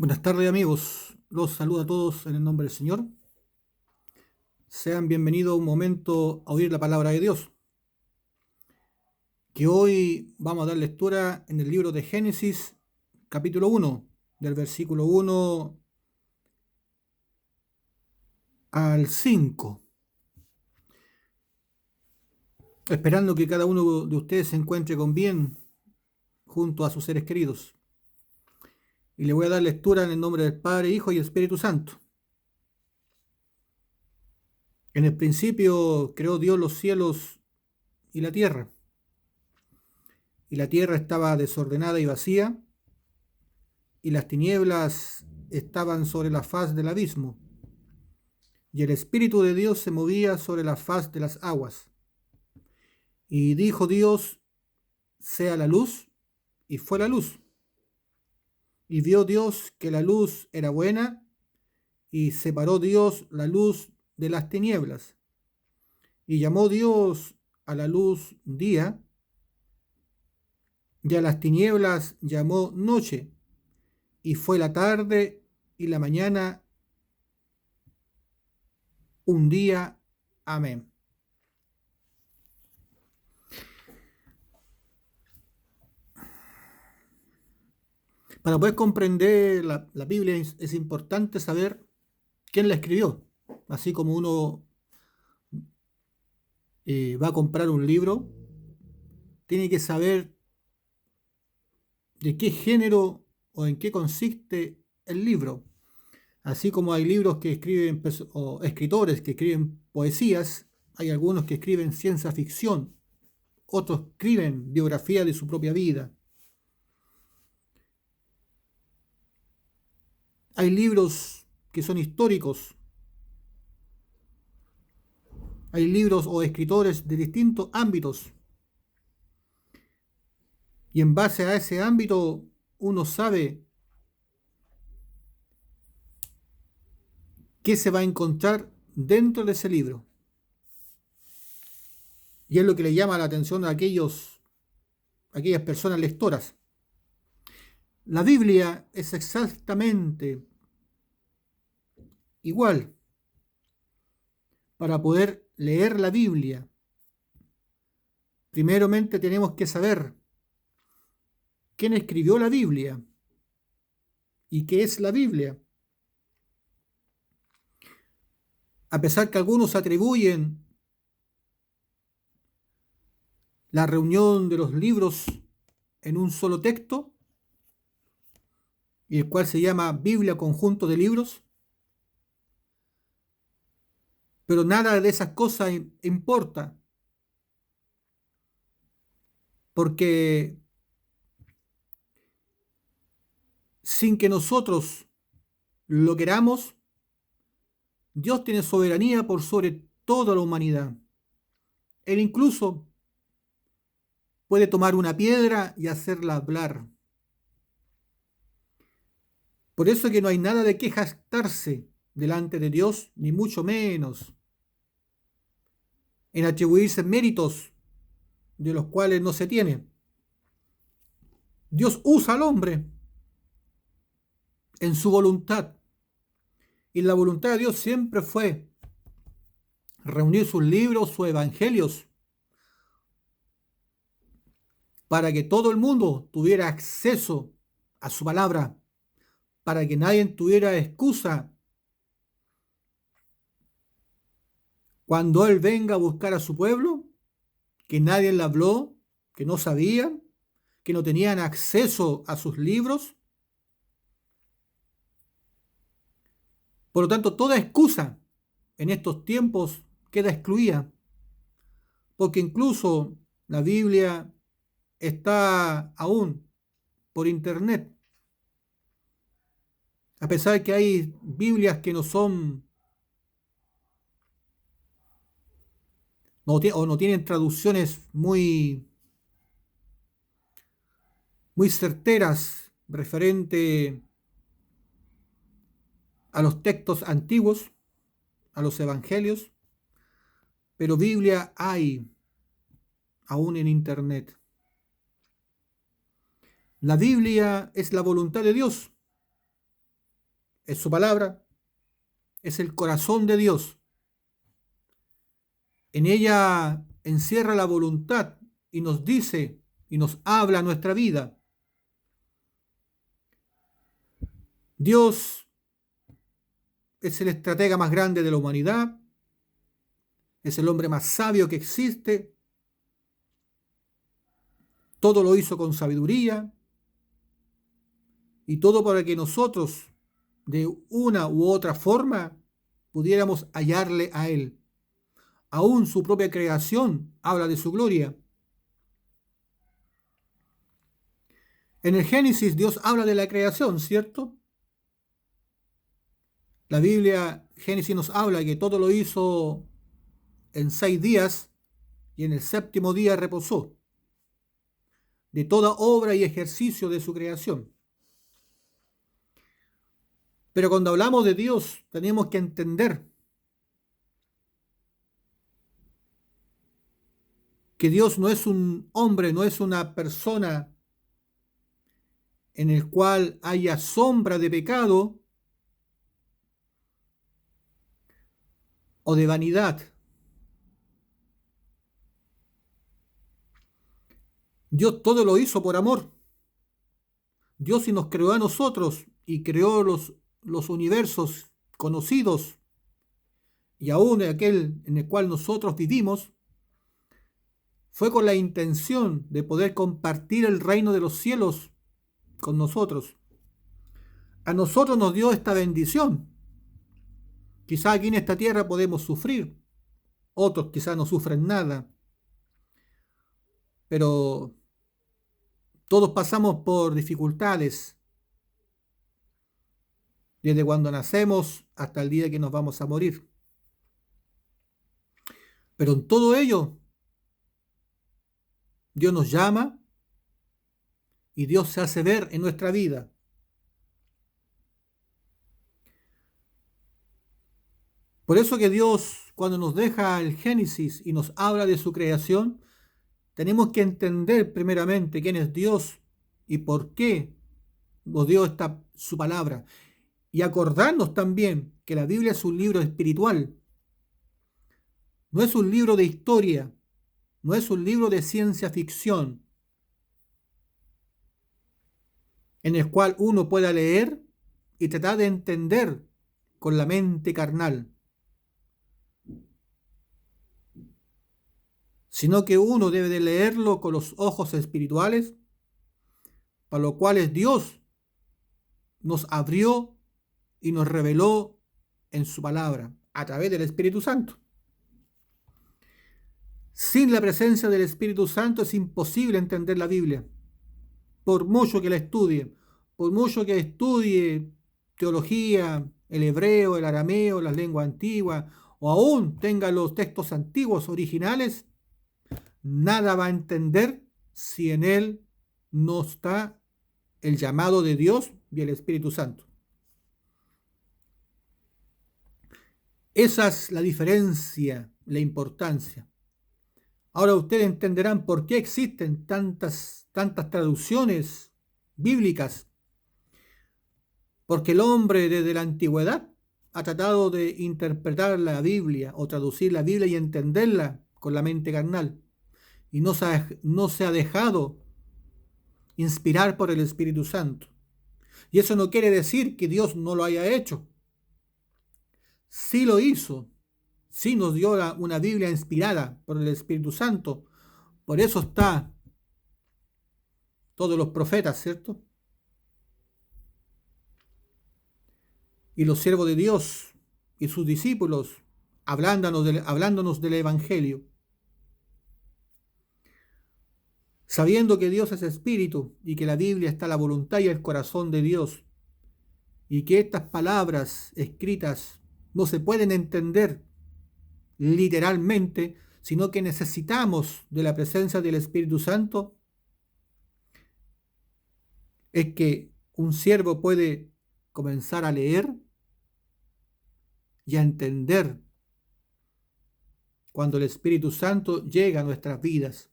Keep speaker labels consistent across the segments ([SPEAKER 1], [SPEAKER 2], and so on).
[SPEAKER 1] Buenas tardes amigos, los saludo a todos en el nombre del Señor. Sean bienvenidos a un momento a oír la palabra de Dios, que hoy vamos a dar lectura en el libro de Génesis, capítulo 1, del versículo 1 al 5, esperando que cada uno de ustedes se encuentre con bien junto a sus seres queridos. Y le voy a dar lectura en el nombre del Padre, Hijo y Espíritu Santo. En el principio creó Dios los cielos y la tierra. Y la tierra estaba desordenada y vacía, y las tinieblas estaban sobre la faz del abismo, y el Espíritu de Dios se movía sobre la faz de las aguas. Y dijo Dios: sea la luz, y fue la luz. Y vio Dios que la luz era buena, y separó Dios la luz de las tinieblas. Y llamó Dios a la luz día, y a las tinieblas llamó noche. Y fue la tarde y la mañana un día. Amén. Para poder comprender la Biblia es importante saber quién la escribió. Así como uno va a comprar un libro, tiene que saber de qué género o en qué consiste el libro. Así como hay libros que escriben o escritores que escriben poesías, hay algunos que escriben ciencia ficción, otros escriben biografía de su propia vida. Hay libros que son históricos, hay libros o escritores de distintos ámbitos, y en base a ese ámbito uno sabe qué se va a encontrar dentro de ese libro. Y es lo que le llama la atención a aquellas personas lectoras. La Biblia es exactamente igual. Para poder leer la Biblia, primeramente tenemos que saber quién escribió la Biblia y qué es la Biblia. A pesar que algunos atribuyen la reunión de los libros en un solo texto, y el cual se llama Biblia conjunto de libros, pero nada de esas cosas importa, porque sin que nosotros lo queramos, Dios tiene soberanía por sobre toda la humanidad. Él incluso puede tomar una piedra y hacerla hablar. Por eso que no hay nada de qué jactarse delante de Dios, ni mucho menos en atribuirse méritos de los cuales no se tiene. Dios usa al hombre en su voluntad, y la voluntad de Dios siempre fue reunir sus libros, sus evangelios, para que todo el mundo tuviera acceso a su palabra, para que nadie tuviera excusa cuando Él venga a buscar a su pueblo, que nadie le habló, que no sabían, que no tenían acceso a sus libros. Por lo tanto, toda excusa en estos tiempos queda excluida, porque incluso la Biblia está aún por internet, a pesar de que hay Biblias que no son o no tienen traducciones muy certeras referente a los textos antiguos, a los evangelios, pero Biblia hay aún en internet. La Biblia es la voluntad de Dios, es su palabra, es el corazón de Dios. En ella encierra la voluntad y nos dice y nos habla nuestra vida. Dios es el estratega más grande de la humanidad, es el hombre más sabio que existe, todo lo hizo con sabiduría y todo para que nosotros de una u otra forma pudiéramos hallarle a Él. Aún su propia creación habla de su gloria. En el Génesis Dios habla de la creación, ¿cierto? La Biblia, Génesis nos habla que todo lo hizo en 6 días y en el séptimo día reposó de toda obra y ejercicio de su creación. Pero cuando hablamos de Dios, tenemos que entender que Dios no es un hombre, no es una persona en el cual haya sombra de pecado o de vanidad. Dios todo lo hizo por amor. Dios sí nos creó a nosotros y creó los universos conocidos y aún aquel en el cual nosotros vivimos, fue con la intención de poder compartir el reino de los cielos con nosotros. A nosotros nos dio esta bendición. Quizá aquí en esta tierra podemos sufrir, otros quizá no sufren nada, pero todos pasamos por dificultades, desde cuando nacemos hasta el día que nos vamos a morir. Pero en todo ello, Dios nos llama y Dios se hace ver en nuestra vida. Por eso que Dios, cuando nos deja el Génesis y nos habla de su creación, tenemos que entender primeramente quién es Dios y por qué nos dio su palabra. Y acordarnos también que la Biblia es un libro espiritual. No es un libro de historia, no es un libro de ciencia ficción, en el cual uno pueda leer y tratar de entender con la mente carnal, sino que uno debe de leerlo con los ojos espirituales, para lo cual Dios nos abrió y nos reveló en su palabra, a través del Espíritu Santo. Sin la presencia del Espíritu Santo es imposible entender la Biblia, por mucho que la estudie, por mucho que estudie teología, el hebreo, el arameo, las lenguas antiguas, o aún tenga los textos antiguos originales, nada va a entender si en él no está el llamado de Dios y el Espíritu Santo. Esa es la diferencia, la importancia. Ahora ustedes entenderán por qué existen tantas traducciones bíblicas. Porque el hombre desde la antigüedad ha tratado de interpretar la Biblia o traducir la Biblia y entenderla con la mente carnal. Y no se ha dejado inspirar por el Espíritu Santo. Y eso no quiere decir que Dios no lo haya hecho. Sí lo hizo. Sí nos dio una Biblia inspirada por el Espíritu Santo. Por eso está todos los profetas, ¿cierto? Y los siervos de Dios y sus discípulos hablándonos del Evangelio. Sabiendo que Dios es espíritu y que la Biblia está la voluntad y el corazón de Dios, y que estas palabras escritas no se pueden entender literalmente, sino que necesitamos de la presencia del Espíritu Santo, es que un siervo puede comenzar a leer y a entender cuando el Espíritu Santo llega a nuestras vidas.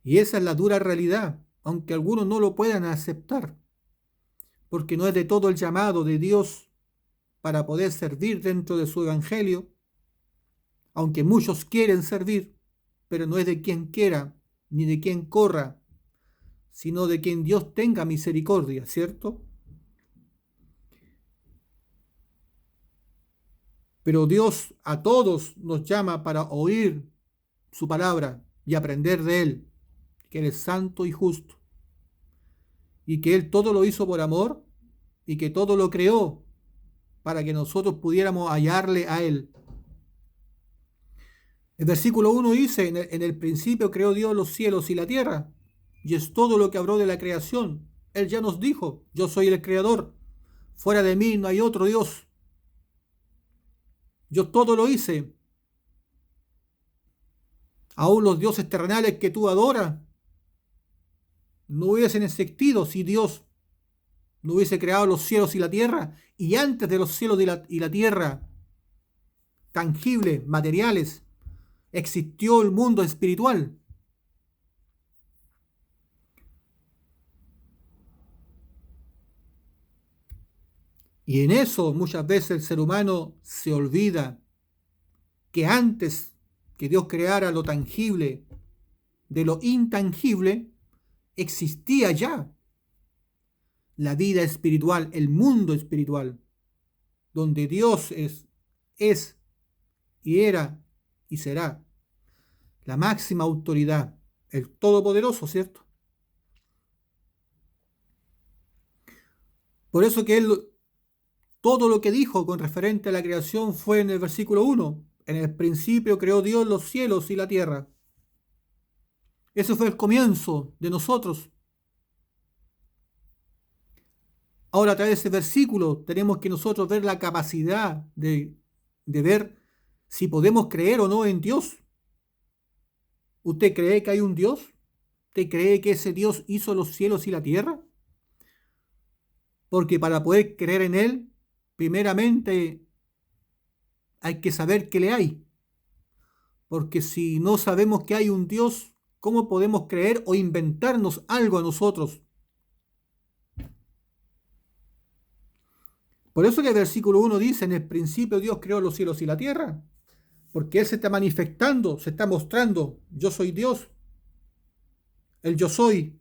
[SPEAKER 1] Y esa es la dura realidad, aunque algunos no lo puedan aceptar. porque no es de todo el llamado de Dios para poder servir dentro de su evangelio, aunque muchos quieren servir, pero no es de quien quiera ni de quien corra, sino de quien Dios tenga misericordia, ¿cierto? Pero Dios a todos nos llama para oír su palabra y aprender de Él, que Él es santo y justo, y que Él todo lo hizo por amor y que todo lo creó para que nosotros pudiéramos hallarle a Él. El versículo 1 dice, en el principio creó Dios los cielos y la tierra, y es todo lo que habló de la creación. Él ya nos dijo, yo soy el creador, fuera de mí no hay otro Dios. Yo todo lo hice. Aún los dioses terrenales que tú adoras no hubiesen existido si Dios no hubiese creado los cielos y la tierra. Y antes de los cielos y la tierra, tangibles, materiales, existió el mundo espiritual. Y en eso muchas veces el ser humano se olvida que antes que Dios creara lo tangible de lo intangible, existía ya la vida espiritual, el mundo espiritual, donde Dios es y era y será la máxima autoridad, el Todopoderoso, ¿cierto? Por eso que Él, todo lo que dijo con referente a la creación fue en el versículo 1. En el principio creó Dios los cielos y la tierra. Ese fue el comienzo de nosotros. Ahora a través de ese versículo tenemos que nosotros ver la capacidad de ver si podemos creer o no en Dios. ¿Usted cree que hay un Dios? ¿Usted cree que ese Dios hizo los cielos y la tierra? Porque para poder creer en Él, primeramente hay que saber que le hay. Porque si no sabemos que hay un Dios, ¿cómo podemos creer o inventarnos algo a nosotros? Por eso que el versículo 1 dice, en el principio Dios creó los cielos y la tierra. Porque Él se está manifestando, se está mostrando, yo soy Dios, el yo soy.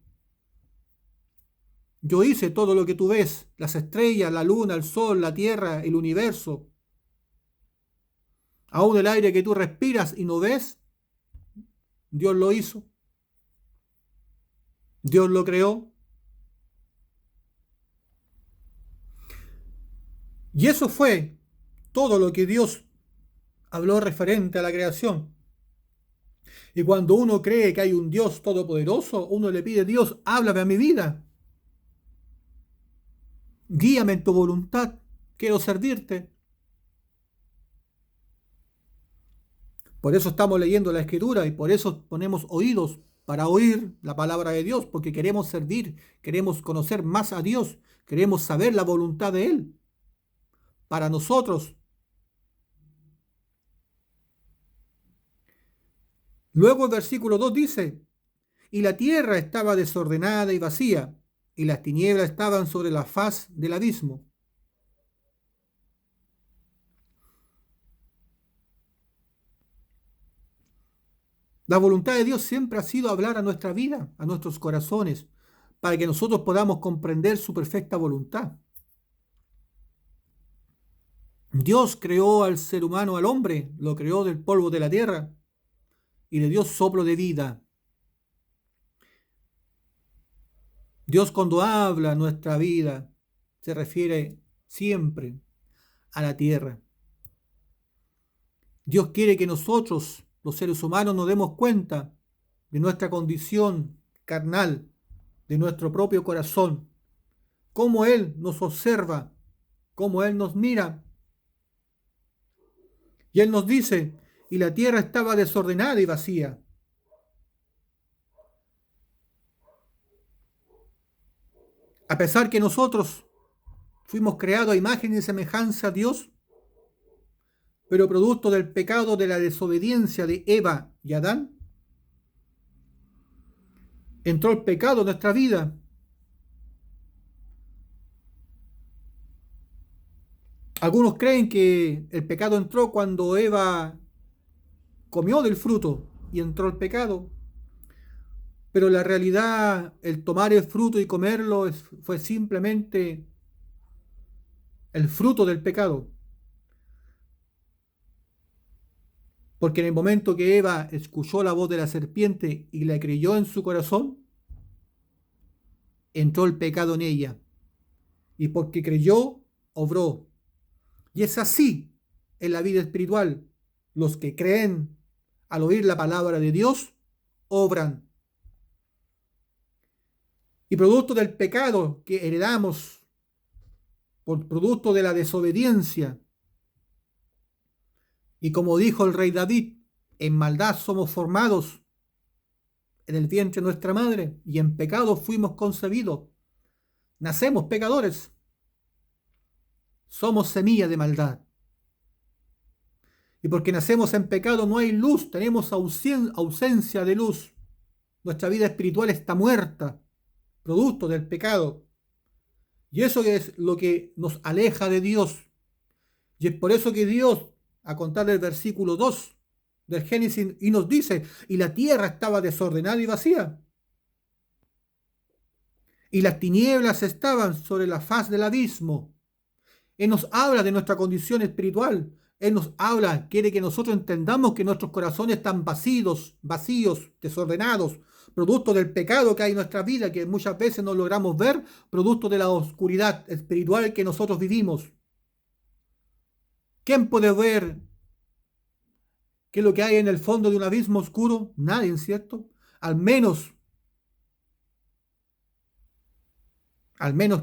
[SPEAKER 1] Yo hice todo lo que tú ves, las estrellas, la luna, el sol, la tierra, el universo. Aún el aire que tú respiras y no ves, Dios lo hizo. Dios lo creó. Y eso fue todo lo que Dios habló referente a la creación. Y cuando uno cree que hay un Dios todopoderoso, uno le pide, Dios, háblame a mi vida. Guíame en tu voluntad. Quiero servirte. Por eso estamos leyendo la Escritura y por eso ponemos oídos para oír la palabra de Dios, porque queremos servir, queremos conocer más a Dios, queremos saber la voluntad de Él para nosotros. Luego el versículo 2 dice, y la tierra estaba desordenada y vacía, y las tinieblas estaban sobre la faz del abismo. La voluntad de Dios siempre ha sido hablar a nuestra vida, a nuestros corazones, para que nosotros podamos comprender su perfecta voluntad. Dios creó al ser humano, al hombre, lo creó del polvo de la tierra y le dio soplo de vida. Dios cuando habla nuestra vida se refiere siempre a la tierra. Dios quiere que nosotros, los seres humanos, nos demos cuenta de nuestra condición carnal, de nuestro propio corazón, cómo Él nos observa, cómo Él nos mira. Y Él nos dice, y la tierra estaba desordenada y vacía. A pesar que nosotros fuimos creados a imagen y semejanza a Dios, pero producto del pecado de la desobediencia de Eva y Adán, entró el pecado en nuestra vida. Algunos creen que el pecado entró cuando Eva comió del fruto y entró el pecado, pero la realidad, el tomar el fruto y comerlo fue simplemente el fruto del pecado. Porque en el momento que Eva escuchó la voz de la serpiente y la creyó en su corazón, entró el pecado en ella. Y porque creyó, obró. Y es así en la vida espiritual. Los que creen al oír la palabra de Dios, obran. Y producto del pecado que heredamos, por producto de la desobediencia, y como dijo el rey David, en maldad somos formados en el vientre de nuestra madre, y en pecado fuimos concebidos. Nacemos pecadores, somos semilla de maldad. Y porque nacemos en pecado no hay luz, tenemos ausencia de luz. Nuestra vida espiritual está muerta, producto del pecado. Y eso es lo que nos aleja de Dios. Y es por eso que Dios, a contar del versículo 2 del Génesis, y nos dice, y la tierra estaba desordenada y vacía, y las tinieblas estaban sobre la faz del abismo. Él nos habla de nuestra condición espiritual. Él nos habla, quiere que nosotros entendamos que nuestros corazones están vacíos, desordenados, producto del pecado que hay en nuestra vida, que muchas veces no logramos ver, producto de la oscuridad espiritual que nosotros vivimos. ¿Quién puede ver qué es lo que hay en el fondo de un abismo oscuro? Nadie, ¿cierto? Al menos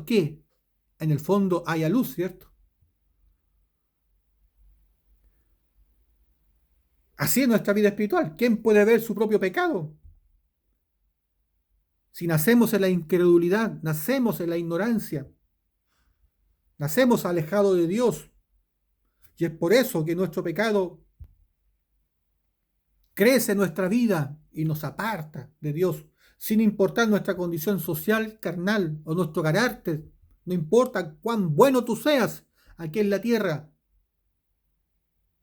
[SPEAKER 1] que en el fondo haya luz, ¿cierto? Así es nuestra vida espiritual. ¿Quién puede ver su propio pecado? Si nacemos en la incredulidad, nacemos en la ignorancia, nacemos alejados de Dios. Y es por eso que nuestro pecado crece en nuestra vida y nos aparta de Dios, sin importar nuestra condición social, carnal o nuestro carácter. No importa cuán bueno tú seas aquí en la tierra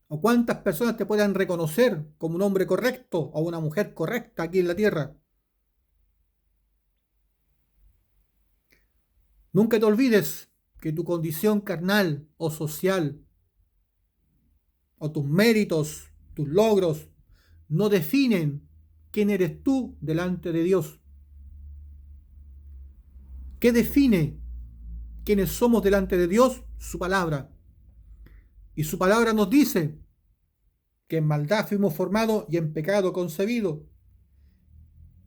[SPEAKER 1] o cuántas personas te puedan reconocer como un hombre correcto o una mujer correcta aquí en la tierra. Nunca te olvides que tu condición carnal o social o tus méritos, tus logros, no definen quién eres tú delante de Dios. ¿Qué define quiénes somos delante de Dios? Su palabra. Y su palabra nos dice que en maldad fuimos formados y en pecado concebidos.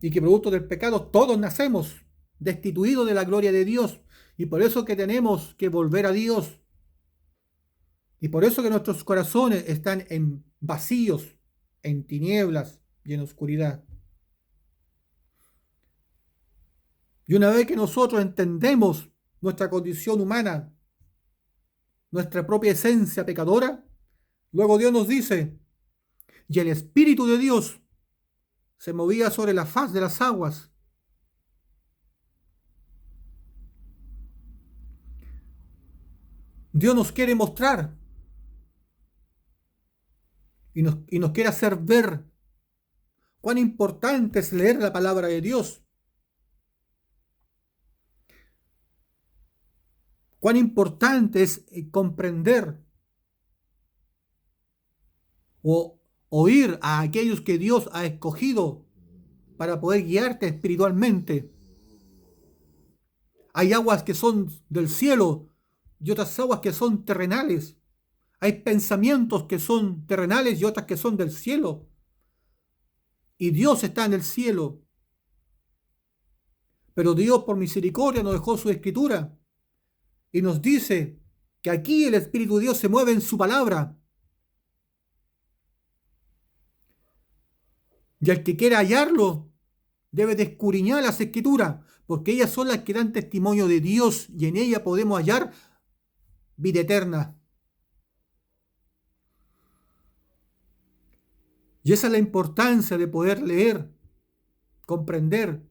[SPEAKER 1] Y que producto del pecado todos nacemos destituidos de la gloria de Dios. Y por eso que tenemos que volver a Dios. Y por eso que nuestros corazones están en vacíos, en tinieblas y en oscuridad. Y una vez que nosotros entendemos nuestra condición humana, nuestra propia esencia pecadora, luego Dios nos dice, y el Espíritu de Dios se movía sobre la faz de las aguas. Dios nos quiere mostrar y nos quiere hacer ver cuán importante es leer la palabra de Dios, cuán importante es comprender o oír a aquellos que Dios ha escogido para poder guiarte espiritualmente. Hay aguas que son del cielo y otras aguas que son terrenales. Hay pensamientos que son terrenales y otras que son del cielo. Y Dios está en el cielo. Pero Dios por misericordia nos dejó su escritura y nos dice que aquí el Espíritu de Dios se mueve en su palabra. Y el que quiera hallarlo debe de escudriñar las escrituras, porque ellas son las que dan testimonio de Dios y en ellas podemos hallar vida eterna. Y esa es la importancia de poder leer, comprender.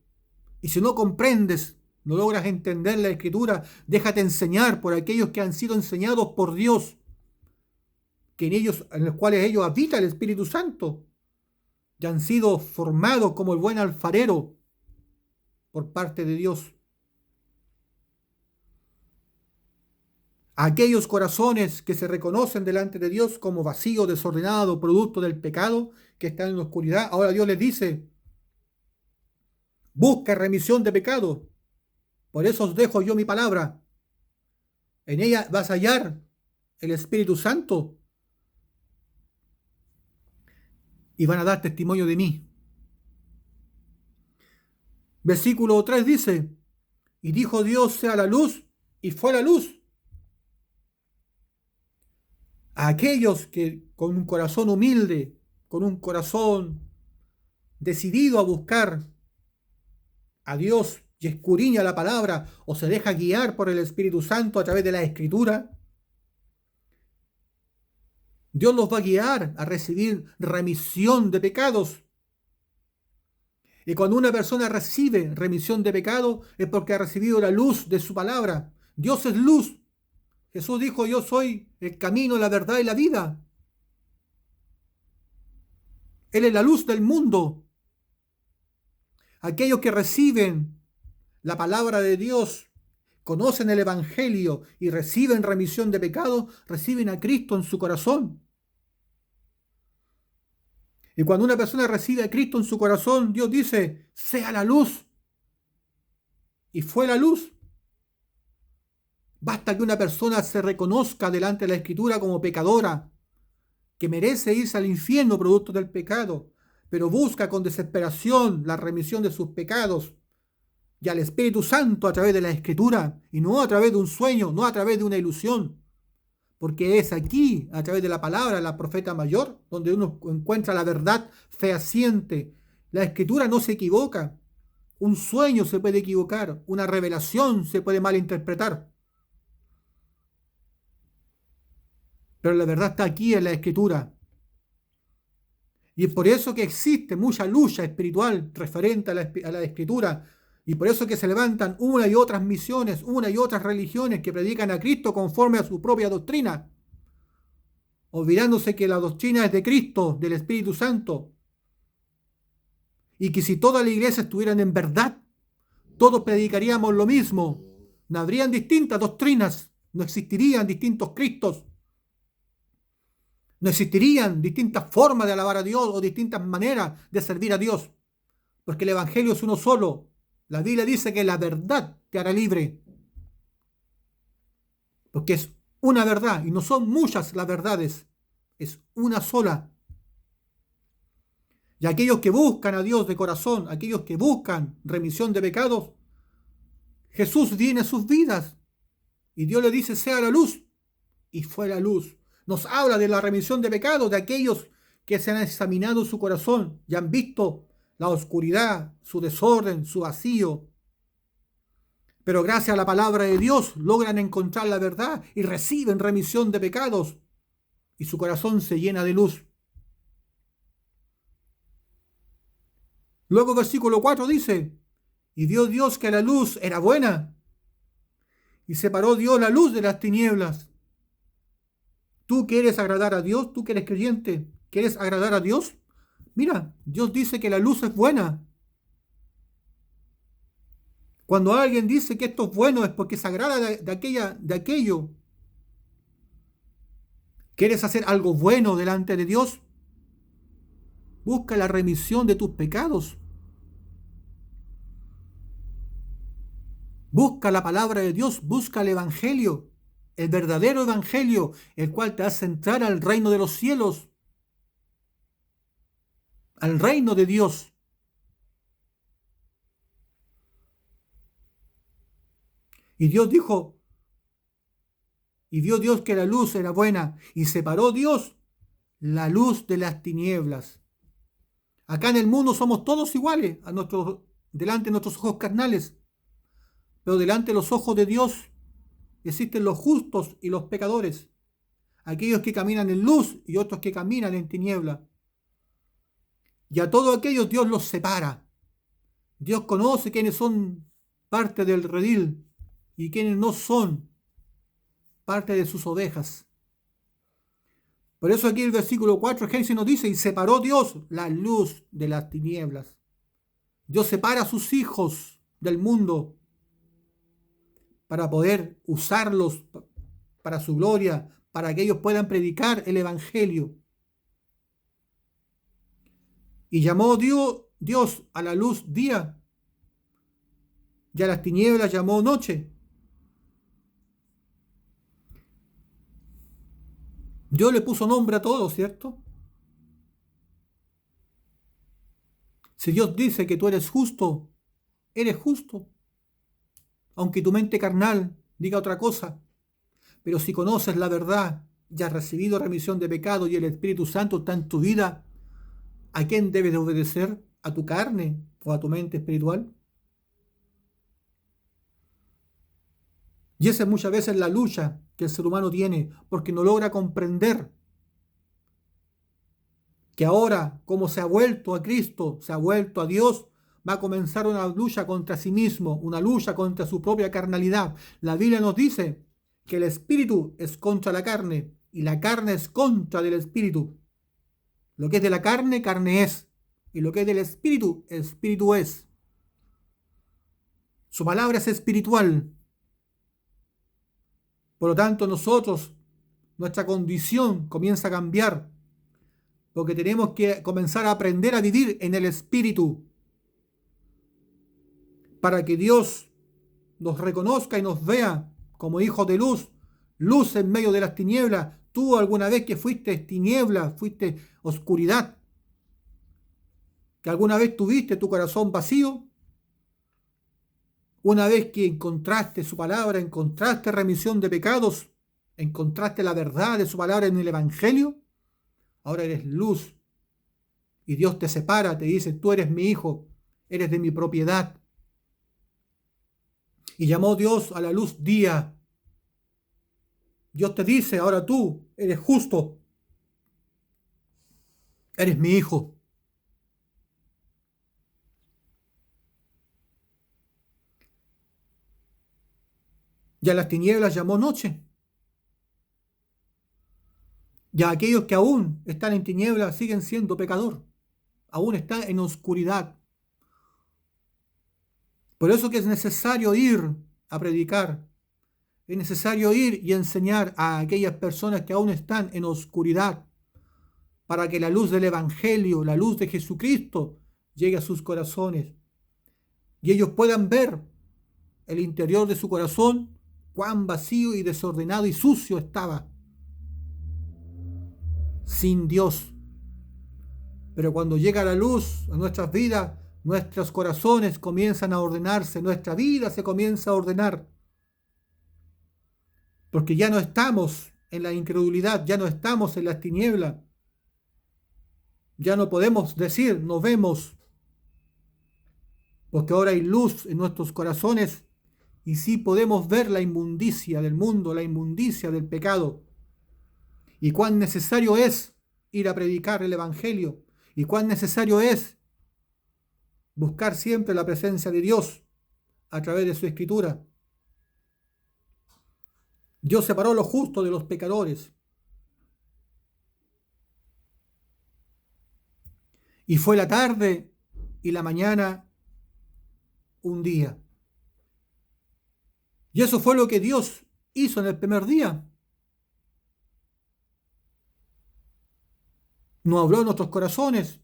[SPEAKER 1] Y si no comprendes, no logras entender la Escritura, déjate enseñar por aquellos que han sido enseñados por Dios, en los cuales ellos habita el Espíritu Santo, y han sido formados como el buen alfarero por parte de Dios. Aquellos corazones que se reconocen delante de Dios como vacío, desordenado, producto del pecado, que están en la oscuridad, ahora Dios les dice: busca remisión de pecado. Por eso os dejo yo mi palabra. En ella vas a hallar el Espíritu Santo y van a dar testimonio de mí. Versículo 3 dice: y dijo Dios, sea la luz, y fue la luz. A aquellos que con un corazón humilde, con un corazón decidido a buscar a Dios y escudriña la palabra, o se deja guiar por el Espíritu Santo a través de la Escritura, Dios los va a guiar a recibir remisión de pecados. Y cuando una persona recibe remisión de pecado es porque ha recibido la luz de su palabra. Dios es luz. Jesús dijo: yo soy el camino, la verdad y la vida. Él es la luz del mundo. Aquellos que reciben la palabra de Dios, conocen el Evangelio y reciben remisión de pecado, reciben a Cristo en su corazón. Y cuando una persona recibe a Cristo en su corazón, Dios dice: sea la luz. Y fue la luz. Basta que una persona se reconozca delante de la Escritura como pecadora, que merece irse al infierno producto del pecado, pero busca con desesperación la remisión de sus pecados y al Espíritu Santo a través de la Escritura, y no a través de un sueño, no a través de una ilusión, porque es aquí, a través de la palabra, la profeta mayor, donde uno encuentra la verdad fehaciente. La Escritura no se equivoca. Un sueño se puede equivocar, una revelación se puede malinterpretar, pero la verdad está aquí en la Escritura. Y es por eso que existe mucha lucha espiritual referente a la Escritura, y por eso que se levantan una y otras misiones, una y otras religiones que predican a Cristo conforme a su propia doctrina, olvidándose que la doctrina es de Cristo, del Espíritu Santo, y que si toda la iglesia estuvieran en verdad, todos predicaríamos lo mismo. No habrían distintas doctrinas, no existirían distintos Cristos, no existirían distintas formas de alabar a Dios o distintas maneras de servir a Dios, porque el Evangelio es uno solo. La Biblia dice que la verdad te hará libre, porque es una verdad y no son muchas las verdades, es una sola. Y aquellos que buscan a Dios de corazón, aquellos que buscan remisión de pecados, Jesús viene a sus vidas y Dios le dice: sea la luz, y fue la luz. Nos habla de la remisión de pecados de aquellos que se han examinado su corazón y han visto la oscuridad, su desorden, su vacío. Pero gracias a la palabra de Dios logran encontrar la verdad y reciben remisión de pecados y su corazón se llena de luz. Luego versículo 4 dice: y vio Dios que la luz era buena, y separó Dios la luz de las tinieblas. ¿Tú quieres agradar a Dios? ¿Tú que eres creyente? ¿Quieres agradar a Dios? Mira, Dios dice que la luz es buena. Cuando alguien dice que esto es bueno es porque se agrada de aquello. ¿Quieres hacer algo bueno delante de Dios? Busca la remisión de tus pecados. Busca la palabra de Dios, busca el Evangelio, el verdadero Evangelio, el cual te hace entrar al reino de los cielos, al reino de Dios. Y Dios dijo, y vio Dios que la luz era buena, y separó Dios la luz de las tinieblas. Acá en el mundo somos todos iguales delante de nuestros ojos carnales, pero delante de los ojos de Dios existen los justos y los pecadores, aquellos que caminan en luz y otros que caminan en tiniebla. Y a todos aquellos Dios los separa. Dios conoce quiénes son parte del redil y quienes no son parte de sus ovejas. Por eso aquí el versículo 4 Génesis nos dice, y separó Dios la luz de las tinieblas. Dios separa a sus hijos del mundo para poder usarlos para su gloria, para que ellos puedan predicar el evangelio. Y llamó Dios a la luz día, y a las tinieblas llamó noche. Dios le puso nombre a todo, ¿cierto? Si Dios dice que tú eres justo, eres justo, aunque tu mente carnal diga otra cosa. Pero si conoces la verdad y has recibido remisión de pecado y el Espíritu Santo está en tu vida, ¿a quién debes de obedecer? ¿A tu carne o a tu mente espiritual? Y esa es muchas veces la lucha que el ser humano tiene, porque no logra comprender que ahora, como se ha vuelto a Cristo, se ha vuelto a Dios, va a comenzar una lucha contra sí mismo, una lucha contra su propia carnalidad. La Biblia nos dice que el espíritu es contra la carne y la carne es contra del espíritu. Lo que es de la carne, carne es, y lo que es del espíritu, espíritu es. Su palabra es espiritual. Por lo tanto, nosotros, nuestra condición comienza a cambiar, porque tenemos que comenzar a aprender a vivir en el espíritu, para que Dios nos reconozca y nos vea como hijos de luz, luz en medio de las tinieblas. Tú alguna vez que fuiste tiniebla, fuiste oscuridad, que alguna vez tuviste tu corazón vacío, una vez que encontraste su palabra, encontraste remisión de pecados, encontraste la verdad de su palabra en el Evangelio, ahora eres luz y Dios te separa, te dice, tú eres mi hijo, eres de mi propiedad. Y llamó Dios a la luz día. Dios te dice, ahora tú eres justo, eres mi hijo. Y a las tinieblas llamó noche. Y a aquellos que aún están en tinieblas siguen siendo pecador. Aún están en oscuridad. Por eso que es necesario ir a predicar. Es necesario ir y enseñar a aquellas personas que aún están en oscuridad, para que la luz del Evangelio, la luz de Jesucristo, llegue a sus corazones y ellos puedan ver el interior de su corazón, cuán vacío y desordenado y sucio estaba, sin Dios. Pero cuando llega la luz a nuestras vidas, nuestros corazones comienzan a ordenarse, nuestra vida se comienza a ordenar, porque ya no estamos en la incredulidad, ya no estamos en las tinieblas, ya no podemos decir no vemos, porque ahora hay luz en nuestros corazones y sí podemos ver la inmundicia del mundo, la inmundicia del pecado, y cuán necesario es ir a predicar el Evangelio, y cuán necesario es buscar siempre la presencia de Dios a través de su Escritura. Dios separó lo justo de los pecadores. Y fue la tarde y la mañana un día. Y eso fue lo que Dios hizo en el primer día. Nos habló en nuestros corazones.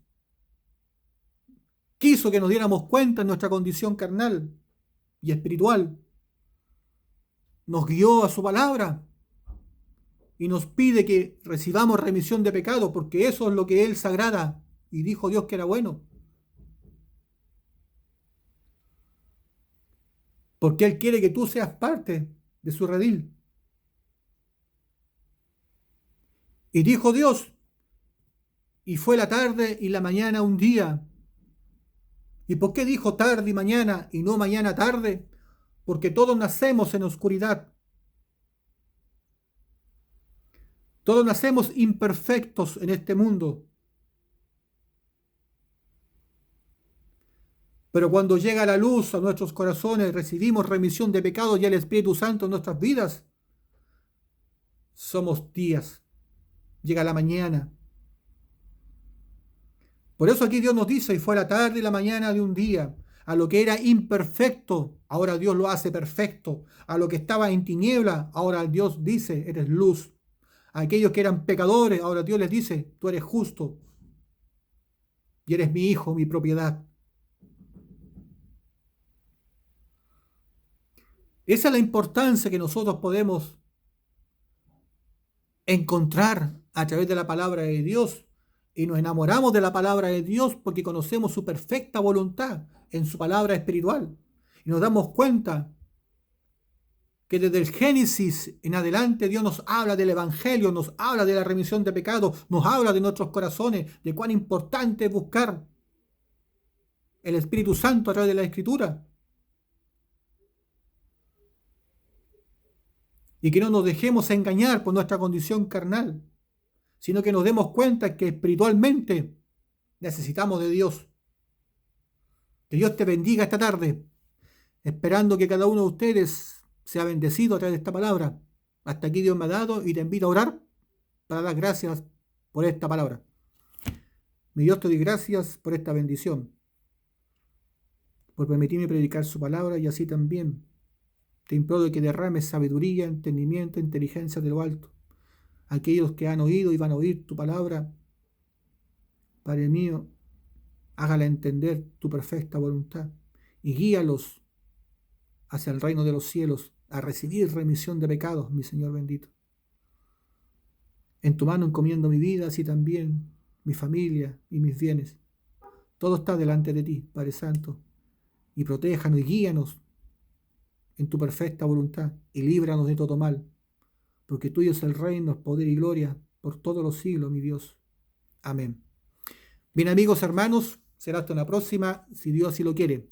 [SPEAKER 1] Quiso que nos diéramos cuenta en nuestra condición carnal y espiritual. Nos guió a su palabra y nos pide que recibamos remisión de pecado, porque eso es lo que Él se agrada. Y dijo Dios que era bueno. Porque Él quiere que tú seas parte de su redil. Y dijo Dios, y fue la tarde y la mañana un día. ¿Y por qué dijo tarde y mañana y no mañana tarde? Porque todos nacemos en oscuridad. Todos nacemos imperfectos en este mundo. Pero cuando llega la luz a nuestros corazones, recibimos remisión de pecados y el Espíritu Santo en nuestras vidas, somos días. Llega la mañana. Por eso aquí Dios nos dice, y fue la tarde y la mañana de un día. A lo que era imperfecto, ahora Dios lo hace perfecto. A lo que estaba en tiniebla, ahora Dios dice, eres luz. A aquellos que eran pecadores, ahora Dios les dice, tú eres justo. Y eres mi hijo, mi propiedad. Esa es la importancia que nosotros podemos encontrar a través de la palabra de Dios. Y nos enamoramos de la palabra de Dios porque conocemos su perfecta voluntad en su palabra espiritual. Y nos damos cuenta que desde el Génesis en adelante Dios nos habla del Evangelio, nos habla de la remisión de pecados, nos habla de nuestros corazones, de cuán importante es buscar el Espíritu Santo a través de la Escritura. Y que no nos dejemos engañar por nuestra condición carnal, sino que nos demos cuenta que espiritualmente necesitamos de Dios. Que Dios te bendiga esta tarde, esperando que cada uno de ustedes sea bendecido a través de esta palabra. Hasta aquí Dios me ha dado y te invito a orar para dar gracias por esta palabra. Mi Dios, te doy gracias por esta bendición, por permitirme predicar su palabra, y así también te imploro que derrames sabiduría, entendimiento, inteligencia de lo alto. Aquellos que han oído y van a oír tu palabra, Padre mío, hágala entender tu perfecta voluntad y guíalos hacia el reino de los cielos, a recibir remisión de pecados, mi Señor bendito. En tu mano encomiendo mi vida, así también mi familia y mis bienes. Todo está delante de ti, Padre Santo, y protéjanos y guíanos en tu perfecta voluntad y líbranos de todo mal, porque tuyo es el reino, el poder y gloria por todos los siglos, mi Dios. Amén. Bien, amigos, hermanos, será hasta una próxima, si Dios así lo quiere.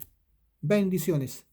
[SPEAKER 1] Bendiciones.